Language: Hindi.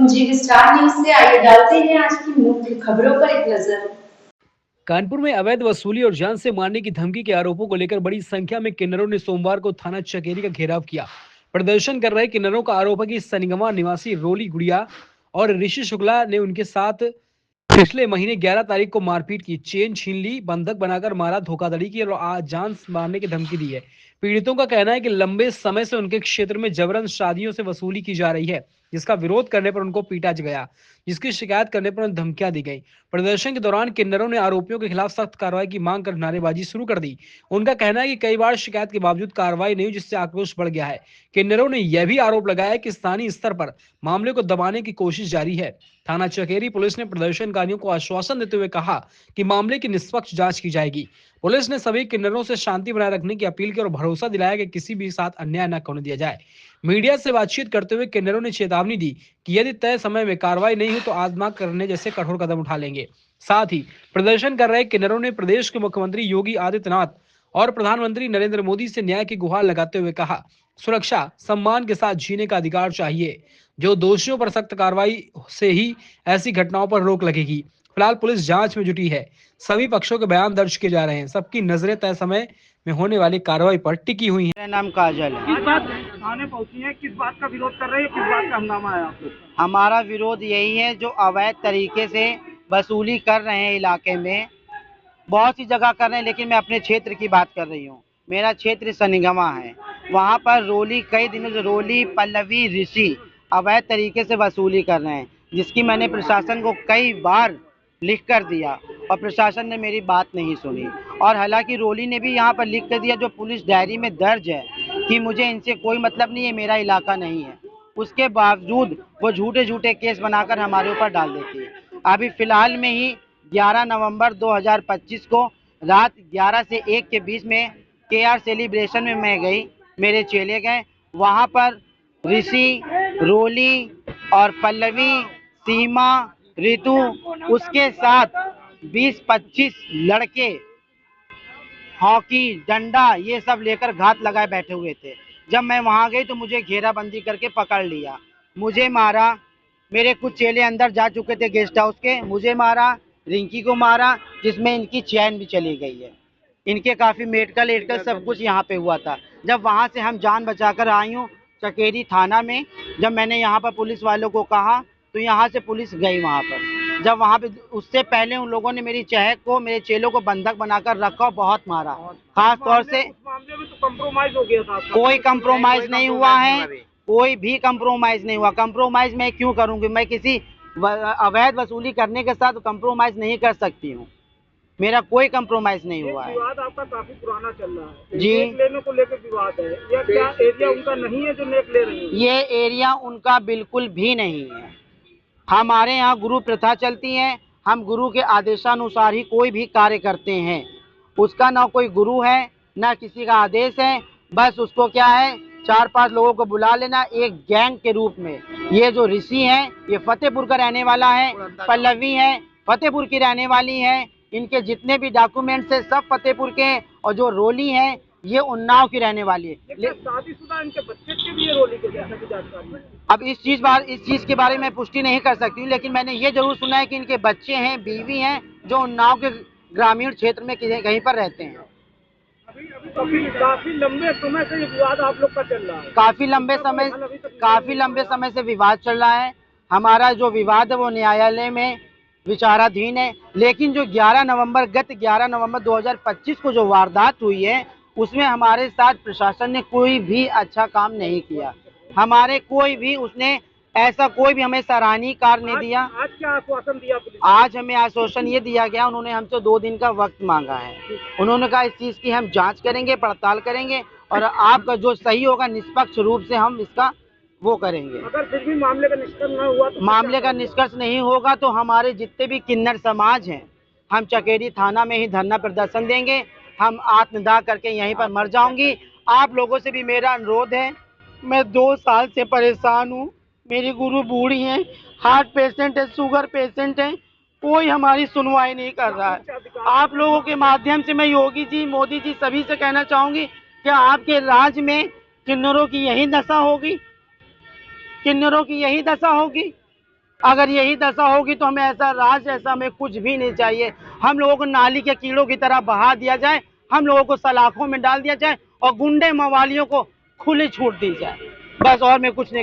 जी स्टार न्यूज से आइए डालते हैं आज की मुख्य खबरों पर एक नजर। कानपुर में अवैध वसूली और जान से मारने की धमकी के आरोपों को लेकर बड़ी संख्या में किन्नरों ने सोमवार को थाना चकेरी का घेराव किया। प्रदर्शन कर रहे किन्नरों का आरोप है कि सनिगमा निवासी रोली गुड़िया और ऋषि शुक्ला ने उनके साथ पिछले महीने 11 तारीख को मारपीट की, चेन छीन ली, बंधक बनाकर मारा, धोखाधड़ी की और जान मारने की धमकी दी है। पीड़ितों का कहना है कि लंबे समय से उनके क्षेत्र में जबरन शादियों से वसूली की जा रही है, जिसका विरोध करने पर उनको पीटा गया, जिसकी शिकायत करने पर उन्हें धमकियां दी गई। प्रदर्शन के दौरान किन्नरों ने आरोपियों के खिलाफ सख्त कार्रवाई की मांग कर नारेबाजी शुरू कर दी। उनका कहना है कि कई बार शिकायत के बावजूद कार्रवाई नहीं हुई, जिससे आक्रोश बढ़ गया है। किन्नरों ने यह भी आरोप लगाया कि स्थानीय स्तर पर मामले को दबाने की कोशिश जारी है। थाना चकेरी पुलिस ने प्रदर्शनकारियों को आश्वासन देते हुए कहा कि मामले की निष्पक्ष जांच की जाएगी। पुलिस ने सभी किन्नरों से शांति बनाए रखने की अपील की और भरोसा दिलाया कि किसी भी साथ अन्याय न होने दिया जाए। मीडिया से बातचीत करते हुए किन्नरों ने चेतावनी दी कि यदि तय समय में कार्रवाई नहीं हुई तो आत्महत्या करने जैसे कठोर कदम उठा लेंगे। साथ ही प्रदर्शन कर रहे किन्नरों ने प्रदेश के मुख्यमंत्री योगी आदित्यनाथ और प्रधानमंत्री नरेंद्र मोदी से न्याय की गुहार लगाते हुए कहा, सुरक्षा सम्मान के साथ जीने का अधिकार चाहिए। जो दोषियों पर सख्त कार्रवाई से ही ऐसी घटनाओं पर रोक लगेगी। फिलहाल पुलिस जांच में जुटी है, सभी पक्षों के बयान दर्ज किए जा रहे हैं, सबकी नजरें तय समय में होने वाली कार्रवाई पर टिकी हुई हैं। मेरा नाम काजल है। किस बात थाने पहुंची है, किस बात का विरोध कर रहे हैं, किस बात का हंगामा है आपको? हमारा विरोध यही है, जो अवैध तरीके से वसूली कर रहे हैं इलाके में, बहुत सी जगह कर रहे हैं, लेकिन मैं अपने क्षेत्र की बात कर रही हूँ। मेरा क्षेत्र सनिगमा है, वहाँ पर रोली कई दिनों से रोली पल्लवी ऋषि अवैध तरीके से वसूली कर रहे हैं, जिसकी मैंने प्रशासन को कई बार लिख कर दिया और प्रशासन ने मेरी बात नहीं सुनी। और हालांकि रोली ने भी यहाँ पर लिख कर दिया, जो पुलिस डायरी में दर्ज है, कि मुझे इनसे कोई मतलब नहीं है, मेरा इलाका नहीं है। उसके बावजूद वो झूठे झूठे केस बनाकर हमारे ऊपर डाल देती है। अभी फ़िलहाल में ही 11 नवंबर 2025 को रात 11 से 1 के बीच में KR सेलिब्रेशन में मैं गई, मेरे चेले गए, वहाँ पर ऋषि, रोली और पल्लवी, सीमा, ऋतु, उसके साथ 20-25 लड़के हॉकी, डंडा ये सब लेकर घात लगाए बैठे हुए थे। जब मैं वहाँ गई तो मुझे घेराबंदी करके पकड़ लिया, मुझे मारा। मेरे कुछ चेले अंदर जा चुके थे गेस्ट हाउस के, मुझे मारा, रिंकी को मारा, जिसमें इनकी चैन भी चली गई है। इनके काफ़ी मेडिकल सब कुछ यहाँ पे हुआ था। जब वहाँ से हम जान बचाकर आई हूँ चकेरी थाना में, जब मैंने यहाँ पर पुलिस वालों को कहा तो यहाँ से पुलिस गई वहाँ पर। जब वहाँ पे उससे पहले उन लोगों ने मेरी चहक को, मेरे चेलों को बंधक बनाकर रखा और बहुत मारा। खास तौर से उस मामले में तो कंप्रोमाइज हो गया था आपका। कोई कंप्रोमाइज नहीं हुआ है, कोई भी कंप्रोमाइज नहीं हुआ। कंप्रोमाइज मैं क्यों करूँगी? मैं किसी अवैध वसूली करने के साथ कंप्रोमाइज नहीं कर सकती हूँ। मेरा कोई कंप्रोमाइज नहीं हुआ है। विवाद आपका काफी पुराना चल रहा है जी। नेक लेने को लेकर विवाद है, या क्या एरिया उनका नहीं है जो नेक ले रही है? ये एरिया उनका बिल्कुल भी नहीं है। हमारे यहाँ गुरु प्रथा चलती है, हम गुरु के आदेशानुसार ही कोई भी कार्य करते हैं। उसका ना कोई गुरु है, ना किसी का आदेश है, बस उसको क्या है, 4-5 लोगों को बुला लेना एक गैंग के रूप में। ये जो ऋषि है, ये फतेहपुर का रहने वाला है, पल्लवी है फतेहपुर की रहने वाली है, इनके जितने भी डॉक्यूमेंट्स है सब फतेहपुर के हैं, और जो रोली है ये उन्नाव की रहने वाली है। शादीशुदा इनके बच्चे के भी ये रोली के जैसा की जानकारी है? अब इस चीज़ के बारे में पुष्टि नहीं कर सकती हूँ, लेकिन मैंने ये जरूर सुना है कि इनके बच्चे हैं, बीवी हैं, जो उन्नाव के ग्रामीण क्षेत्र में कहीं पर रहते हैं। अभी काफी लंबे समय से ये विवाद आप लोग का चल रहा है। काफी लंबे समय से विवाद चल रहा है। हमारा जो विवाद है वो न्यायालय में विचाराधीन है, लेकिन जो गत 11 नवंबर 2025 को जो वारदात हुई है, उसमें हमारे साथ प्रशासन ने कोई भी अच्छा काम नहीं किया। हमारे कोई भी उसने ऐसा कोई भी हमें सराहनीय कार्य नहीं दिया। आज क्या आश्वासन दिया पुलिस? आज हमें आश्वासन ये दिया गया, उन्होंने हमसे 2 दिन का वक्त मांगा है। उन्होंने कहा इस चीज़ की हम जांच करेंगे, पड़ताल करेंगे, और आपका जो सही होगा निष्पक्ष रूप से हम इसका वो करेंगे। अगर फिर भी मामले का निष्कर्ष न हुआ तो मामले का निष्कर्ष नहीं होगा तो हमारे जितने भी किन्नर समाज हैं, हम चकेरी थाना में ही धरना प्रदर्शन देंगे। हम आत्मदाह करके यहीं पर मर जाऊंगी। आप लोगों से भी मेरा अनुरोध है, मैं 2 साल से परेशान हूँ। मेरी गुरु बूढ़ी हैं, हार्ट पेशेंट है, शुगर पेशेंट है, कोई हमारी सुनवाई नहीं कर रहा है। आप लोगों के माध्यम से मैं योगी जी, मोदी जी सभी से कहना चाहूँगी, क्या आपके राज्य में किन्नरों की यही दशा होगी? किन्नरों की यही दशा होगी? अगर यही दशा होगी तो हमें ऐसा राज ऐसा हमें कुछ भी नहीं चाहिए। हम लोगों को नाली के कीड़ों की तरह बहा दिया जाए, हम लोगों को सलाखों में डाल दिया जाए और गुंडे मवालियों को खुली छूट दी जाए, बस और मैं कुछ नहीं